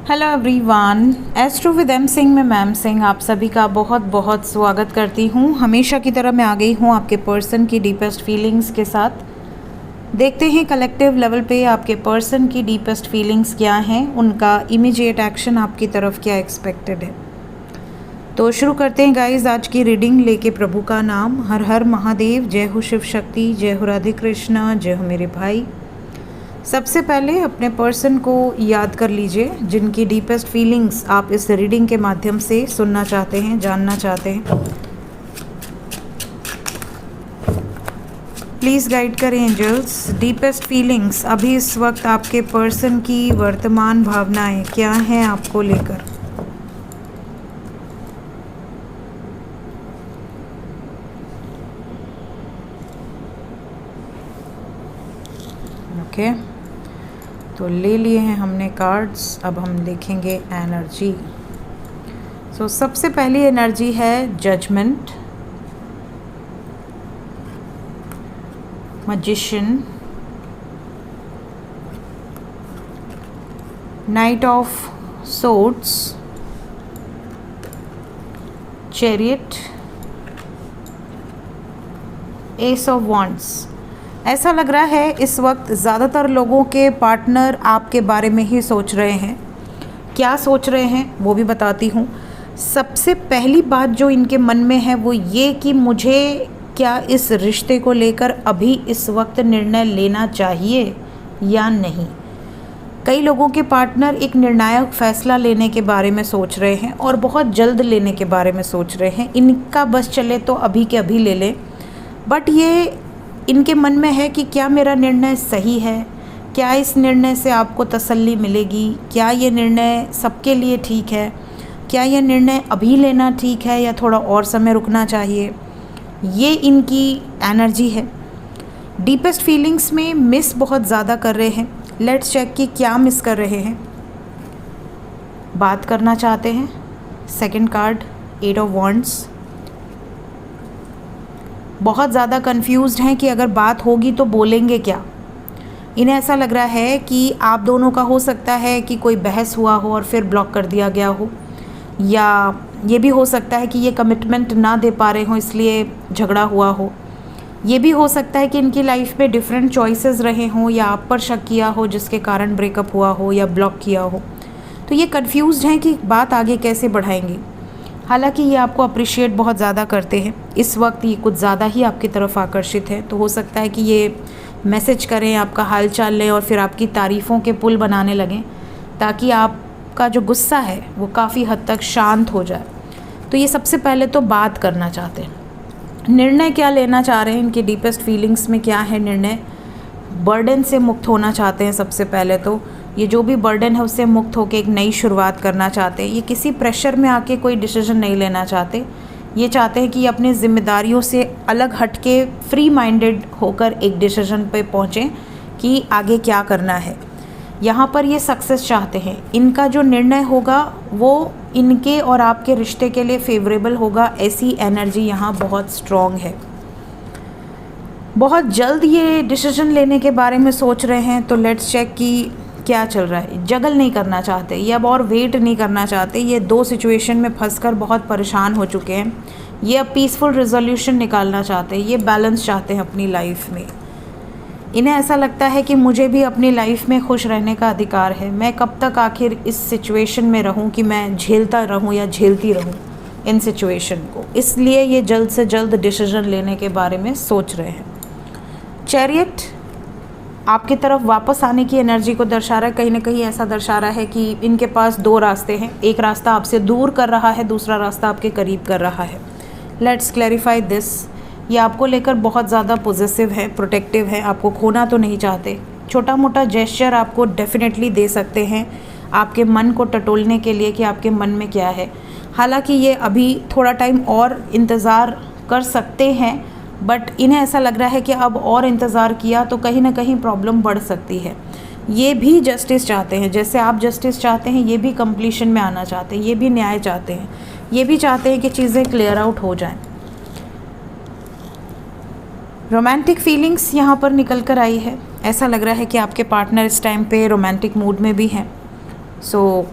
Hello everyone, astro with M Singh में ma'am Singh आप सभी का बहुत बहुत स्वागत करती हूँ। हमेशा की तरह मैं आ गई हूँ आपके पर्सन की डीपेस्ट फीलिंग्स के साथ। देखते हैं कलेक्टिव लेवल पे आपके पर्सन की डीपेस्ट फीलिंग्स क्या हैं, उनका इमीडिएट एक्शन आपकी तरफ क्या एक्सपेक्टेड है। तो शुरू करते हैं गाइज आज की रीडिंग लेके प्रभु का नाम। हर हर महादेव, जय हो शिव शक्ति, जय हो राधे कृष्णा, जय हो मेरे भाई। सबसे पहले अपने पर्सन को याद कर लीजिए जिनकी डीपेस्ट फीलिंग्स आप इस रीडिंग के माध्यम से सुनना चाहते हैं, जानना चाहते हैं। प्लीज़ गाइड करें एंजल्स। डीपेस्ट फीलिंग्स अभी इस वक्त आपके पर्सन की वर्तमान भावनाएं क्या हैं आपको लेकर। ओके, तो ले लिए हैं हमने कार्ड्स, अब हम देखेंगे एनर्जी। सो सबसे पहली एनर्जी है judgement, magician, knight of swords, chariot, ace of wands. ऐसा लग रहा है इस वक्त ज़्यादातर लोगों के पार्टनर आपके बारे में ही सोच रहे हैं। क्या सोच रहे हैं वो भी बताती हूँ। सबसे पहली बात जो इनके मन में है वो ये कि मुझे क्या इस रिश्ते को लेकर अभी इस वक्त निर्णय लेना चाहिए या नहीं। कई लोगों के पार्टनर एक निर्णायक फैसला लेने के बारे में सोच रहे हैं और बहुत जल्द लेने के बारे में सोच रहे हैं। इनका बस चले तो अभी के अभी ले लें, बट ये इनके मन में है कि क्या मेरा निर्णय सही है, क्या इस निर्णय से आपको तसल्ली मिलेगी, क्या ये निर्णय सबके लिए ठीक है, क्या यह निर्णय अभी लेना ठीक है या थोड़ा और समय रुकना चाहिए। ये इनकी एनर्जी है। डीपेस्ट फीलिंग्स में मिस बहुत ज़्यादा कर रहे हैं। लेट्स चेक कि क्या मिस कर रहे हैं। बात करना चाहते हैं। Second card, eight of wands. बहुत ज़्यादा कंफ्यूज्ड हैं कि अगर बात होगी तो बोलेंगे क्या। इन्हें ऐसा लग रहा है कि आप दोनों का हो सकता है कि कोई बहस हुआ हो और फिर ब्लॉक कर दिया गया हो, या ये भी हो सकता है कि ये कमिटमेंट ना दे पा रहे हों इसलिए झगड़ा हुआ हो। ये भी हो सकता है कि इनकी लाइफ में डिफरेंट चॉइसेस रहे हों या आप पर शक किया हो जिसके कारण ब्रेकअप हुआ हो या ब्लॉक किया हो। तो ये कन्फ्यूज्ड हैं कि बात आगे कैसे बढ़ाएंगे। हालांकि ये आपको अप्रिशिएट बहुत ज़्यादा करते हैं। इस वक्त ये कुछ ज़्यादा ही आपकी तरफ आकर्षित है। तो हो सकता है कि ये मैसेज करें, आपका हाल चाल लें और फिर आपकी तारीफ़ों के पुल बनाने लगें ताकि आपका जो गुस्सा है वो काफ़ी हद तक शांत हो जाए। तो ये सबसे पहले तो बात करना चाहते हैं। निर्णय क्या लेना चाह रहे हैं, इनकी डीपेस्ट फीलिंग्स में क्या है निर्णय। बर्डन से मुक्त होना चाहते हैं। सबसे पहले तो ये जो भी बर्डन है उससे मुक्त होकर एक नई शुरुआत करना चाहते हैं। ये किसी प्रेशर में आके कोई डिसीजन नहीं लेना चाहते। ये चाहते हैं कि ये अपनी जिम्मेदारियों से अलग हटके फ्री माइंडेड होकर एक डिसीजन पे पहुँचें कि आगे क्या करना है। यहाँ पर ये सक्सेस चाहते हैं। इनका जो निर्णय होगा वो इनके और आपके रिश्ते के लिए फेवरेबल होगा। ऐसी एनर्जी यहाँ बहुत स्ट्रॉन्ग है। बहुत जल्द ये डिसीजन लेने के बारे में सोच रहे हैं। तो लेट्स चेक कि क्या चल रहा है। जगल नहीं करना चाहते, ये अब और वेट नहीं करना चाहते। ये दो सिचुएशन में फंसकर बहुत परेशान हो चुके हैं। ये अब पीसफुल रिजोल्यूशन निकालना चाहते हैं। ये बैलेंस चाहते हैं अपनी लाइफ में। इन्हें ऐसा लगता है कि मुझे भी अपनी लाइफ में खुश रहने का अधिकार है। मैं कब तक आखिर इस सिचुएशन में रहूं कि मैं झेलता रहूं या झेलती रहूं इन सिचुएशन को। इसलिए ये जल्द से जल्द डिसीजन लेने के बारे में सोच रहे हैं। चैरियट आपकी तरफ वापस आने की एनर्जी को दर्शा रहा है। कहीं ना कहीं ऐसा दर्शा रहा है कि इनके पास दो रास्ते हैं। एक रास्ता आपसे दूर कर रहा है, दूसरा रास्ता आपके करीब कर रहा है। Let's clarify this. ये आपको लेकर बहुत ज़्यादा पॉजिटिव है, प्रोटेक्टिव है। आपको खोना तो नहीं चाहते। छोटा मोटा जेस्चर आपको डेफिनेटली दे सकते हैं आपके मन को टटोलने के लिए कि आपके मन में क्या है। हालांकि ये अभी थोड़ा टाइम और इंतज़ार कर सकते हैं, बट इन्हें ऐसा लग रहा है कि अब और इंतज़ार किया तो कहीं ना कहीं प्रॉब्लम बढ़ सकती है। ये भी जस्टिस चाहते हैं। जैसे आप जस्टिस चाहते हैं, ये भी कंप्लीशन में आना चाहते हैं। ये भी न्याय चाहते हैं। ये भी चाहते हैं कि चीज़ें क्लियर आउट हो जाएं। रोमांटिक फीलिंग्स यहाँ पर निकल कर आई है। ऐसा लग रहा है कि आपके पार्टनर इस टाइम पे रोमांटिक मूड में भी हैं। सो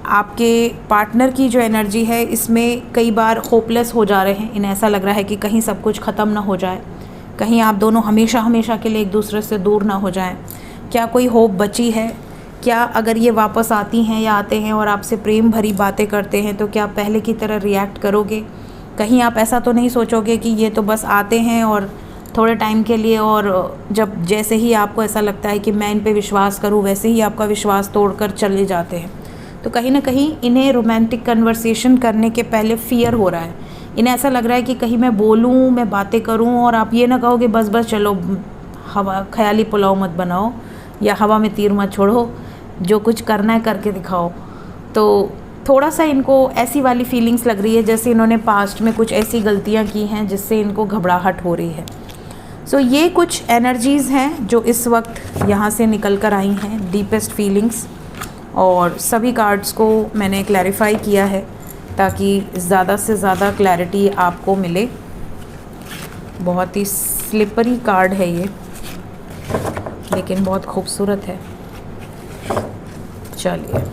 आपके पार्टनर की जो एनर्जी है इसमें कई बार होपलेस हो जा रहे हैं। इन्हें ऐसा लग रहा है कि कहीं सब कुछ ख़त्म ना हो जाए, कहीं आप दोनों हमेशा हमेशा के लिए एक दूसरे से दूर ना हो जाएं। क्या कोई होप बची है? क्या अगर ये वापस आती हैं या आते हैं और आपसे प्रेम भरी बातें करते हैं तो क्या आप पहले की तरह रिएक्ट करोगे? कहीं आप ऐसा तो नहीं सोचोगे कि ये तो बस आते हैं और थोड़े टाइम के लिए, और जब जैसे ही आपको ऐसा लगता है कि मैं इन पे विश्वास करूँ वैसे ही आपका विश्वास तोड़कर चले जाते हैं। तो कहीं ना कहीं इन्हें रोमांटिक कन्वर्सेशन करने के पहले फ़ियर हो रहा है। इन्हें ऐसा लग रहा है कि कहीं मैं बोलूँ, मैं बातें करूँ और आप ये ना कहोगे बस बस चलो हवा ख्याली पुलाव मत बनाओ या हवा में तीर मत छोड़ो, जो कुछ करना है करके दिखाओ। तो थोड़ा सा इनको ऐसी वाली फीलिंग्स लग रही है जैसे इन्होंने पास्ट में कुछ ऐसी गलतियाँ की हैं जिससे इनको घबराहट हो रही है। सो ये कुछ एनर्जीज़ हैं जो इस वक्त यहाँ से निकल कर आई हैं, डीपेस्ट फीलिंग्स। और सभी कार्ड्स को मैंने क्लैरिफाई किया है ताकि ज़्यादा से ज़्यादा क्लैरिटी आपको मिले। बहुत ही स्लिपरी कार्ड है ये, लेकिन बहुत खूबसूरत है। चलिए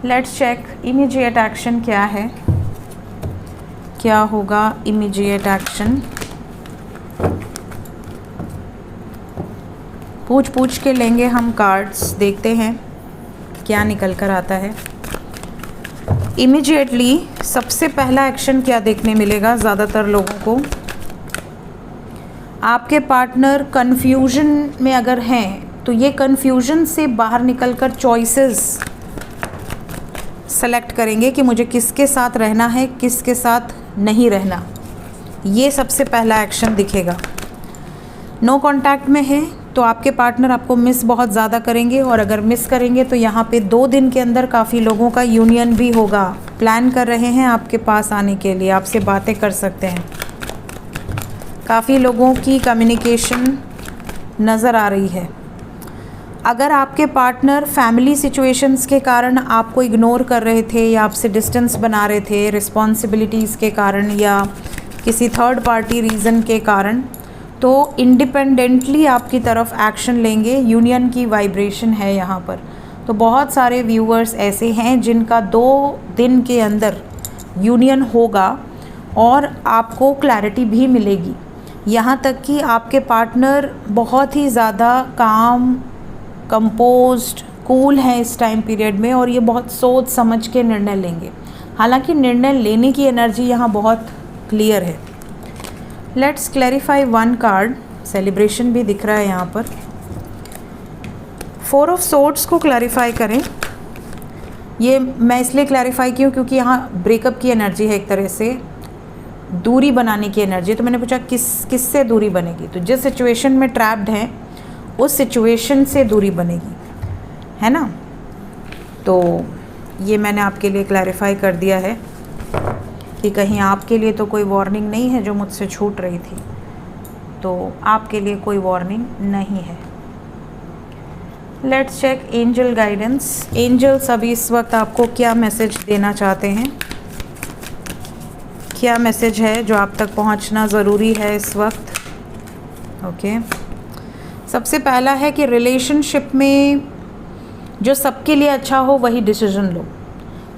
लेट्स चेक इमीडिएट एक्शन क्या है, क्या होगा इमीडिएट एक्शन। पूछ पूछ के लेंगे हम कार्ड्स, देखते हैं क्या निकल कर आता है। इमीडिएटली सबसे पहला एक्शन क्या देखने मिलेगा ज़्यादातर लोगों को? आपके पार्टनर कन्फ्यूजन में अगर हैं तो ये कन्फ्यूजन से बाहर निकलकर चॉइसेस सेलेक्ट करेंगे कि मुझे किसके साथ रहना है, किसके साथ नहीं रहना। ये सबसे पहला एक्शन दिखेगा। नो कांटेक्ट में है तो आपके पार्टनर आपको मिस बहुत ज़्यादा करेंगे, और अगर मिस करेंगे तो यहाँ पे 2 दिन के अंदर काफ़ी लोगों का यूनियन भी होगा। प्लान कर रहे हैं आपके पास आने के लिए, आपसे बातें कर सकते हैं। काफ़ी लोगों की कम्युनिकेशन नज़र आ रही है। अगर आपके पार्टनर फैमिली सिचुएशंस के कारण आपको इग्नोर कर रहे थे या आपसे डिस्टेंस बना रहे थे रिस्पॉन्सिबिलिटीज़ के कारण या किसी थर्ड पार्टी रीज़न के कारण, तो इंडिपेंडेंटली आपकी तरफ एक्शन लेंगे। यूनियन की वाइब्रेशन है यहाँ पर। तो बहुत सारे व्यूअर्स ऐसे हैं जिनका 2 दिन के अंदर यूनियन होगा और आपको क्लैरिटी भी मिलेगी। यहाँ तक कि आपके पार्टनर बहुत ही ज़्यादा काम, कंपोज्ड, कूल हैं इस टाइम पीरियड में, और ये बहुत सोच समझ के निर्णय लेंगे। हालांकि निर्णय लेने की एनर्जी यहाँ बहुत क्लियर है। Let's clarify 1 card. सेलिब्रेशन भी दिख रहा है यहाँ पर। 4 ऑफ सोर्ड्स को क्लैरिफाई करें। ये मैं इसलिए क्लैरिफाई की हूँ क्योंकि यहाँ ब्रेकअप की एनर्जी है, एक तरह से दूरी बनाने की एनर्जी। तो मैंने पूछा किससे दूरी बनेगी, तो जिस सिचुएशन में ट्रैप्ड हैं उस सिचुएशन से दूरी बनेगी, है ना। तो ये मैंने आपके लिए क्लैरिफाई कर दिया है कि कहीं आपके लिए तो कोई वार्निंग नहीं है जो मुझसे छूट रही थी, तो आपके लिए कोई वार्निंग नहीं है। Let's check angel guidance. Angels अभी इस वक्त आपको क्या मैसेज देना चाहते हैं, क्या मैसेज है जो आप तक पहुंचना ज़रूरी है इस वक्त? ओके, सबसे पहला है कि रिलेशनशिप में जो सबके लिए अच्छा हो वही डिसीजन लो,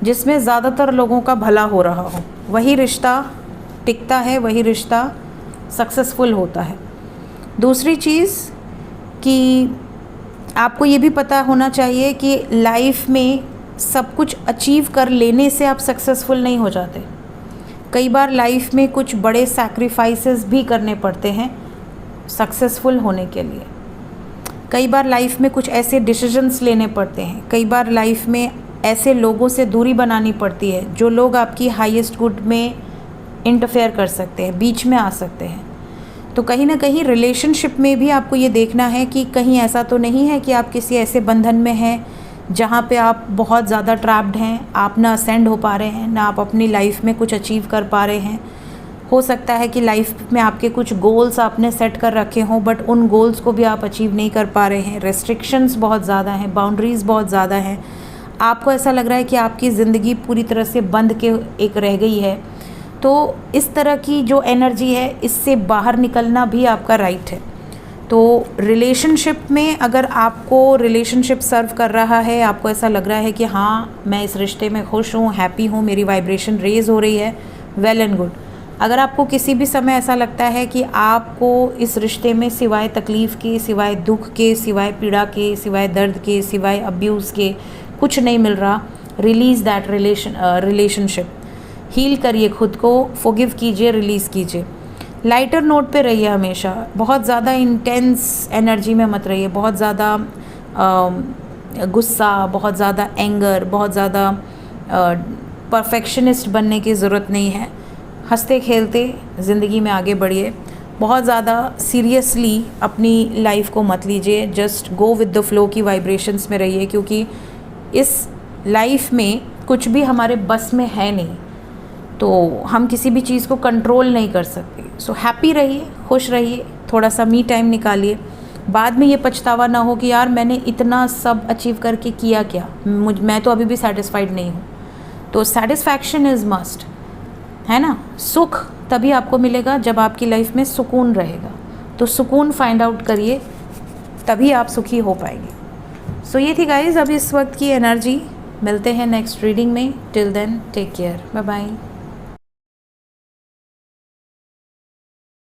जिसमें ज़्यादातर लोगों का भला हो रहा हो, वही रिश्ता टिकता है, वही रिश्ता सक्सेसफुल होता है। दूसरी चीज़ कि आपको ये भी पता होना चाहिए कि लाइफ में सब कुछ अचीव कर लेने से आप सक्सेसफुल नहीं हो जाते। कई बार लाइफ में कुछ बड़े सैक्रिफाइसेस भी करने पड़ते हैं सक्सेसफुल होने के लिए। कई बार लाइफ में कुछ ऐसे डिसीजंस लेने पड़ते हैं, कई बार लाइफ में ऐसे लोगों से दूरी बनानी पड़ती है जो लोग आपकी हाईएस्ट गुड में इंटरफेयर कर सकते हैं, बीच में आ सकते हैं। तो कहीं ना कहीं रिलेशनशिप में भी आपको ये देखना है कि कहीं ऐसा तो नहीं है कि आप किसी ऐसे बंधन में हैं जहाँ पे आप बहुत ज़्यादा ट्रैप्ड हैं, आप ना असेंड हो पा रहे हैं, ना आप अपनी लाइफ में कुछ अचीव कर पा रहे हैं। हो सकता है कि लाइफ में आपके कुछ गोल्स आपने सेट कर रखे हों बट उन गोल्स को भी आप अचीव नहीं कर पा रहे हैं। रेस्ट्रिक्शंस बहुत ज़्यादा हैं, बाउंड्रीज़ बहुत ज़्यादा हैं। आपको ऐसा लग रहा है कि आपकी ज़िंदगी पूरी तरह से बंद के एक रह गई है। तो इस तरह की जो एनर्जी है इससे बाहर निकलना भी आपका राइट है। तो रिलेशनशिप में अगर आपको रिलेशनशिप सर्व कर रहा है, आपको ऐसा लग रहा है कि हाँ मैं इस रिश्ते में खुश हूँ, हैप्पी हूँ, मेरी वाइब्रेशन रेज हो रही है, वेल एंड गुड। अगर आपको किसी भी समय ऐसा लगता है कि आपको इस रिश्ते में सिवाय तकलीफ़ के, सिवाय दुख के, सिवाय पीड़ा के, सिवाय दर्द के, सिवाय अब्यूज़ के कुछ नहीं मिल रहा, रिलीज़ दैट रिलेशनशिप, हील करिए खुद को, फॉरगिव कीजिए, रिलीज़ कीजिए। लाइटर नोट पे रहिए हमेशा, बहुत ज़्यादा इंटेंस एनर्जी में मत रहिए, बहुत ज़्यादा गुस्सा, बहुत ज़्यादा एंगर, बहुत ज़्यादा परफेक्शनिस्ट बनने की ज़रूरत नहीं है। हंसते खेलते ज़िंदगी में आगे बढ़िए, बहुत ज़्यादा सीरियसली अपनी लाइफ को मत लीजिए, just go with the flow की वाइब्रेशंस में रहिए, क्योंकि इस लाइफ में कुछ भी हमारे बस में है नहीं, तो हम किसी भी चीज़ को कंट्रोल नहीं कर सकते। सो हैप्पी रहिए, खुश रहिए, थोड़ा सा मी टाइम निकालिए, बाद में ये पछतावा ना हो कि यार मैंने इतना सब अचीव करके किया क्या, मैं तो अभी भी सेटिस्फाइड नहीं हूँ। तो सेटिस्फैक्शन इज़ मस्ट, है ना। सुख तभी आपको मिलेगा जब आपकी लाइफ में सुकून रहेगा, तो सुकून फाइंड आउट करिए, तभी आप सुखी हो पाएंगे। सो ये थी गाइज अभी इस वक्त की एनर्जी। मिलते हैं नेक्स्ट रीडिंग में, till then take care, bye bye.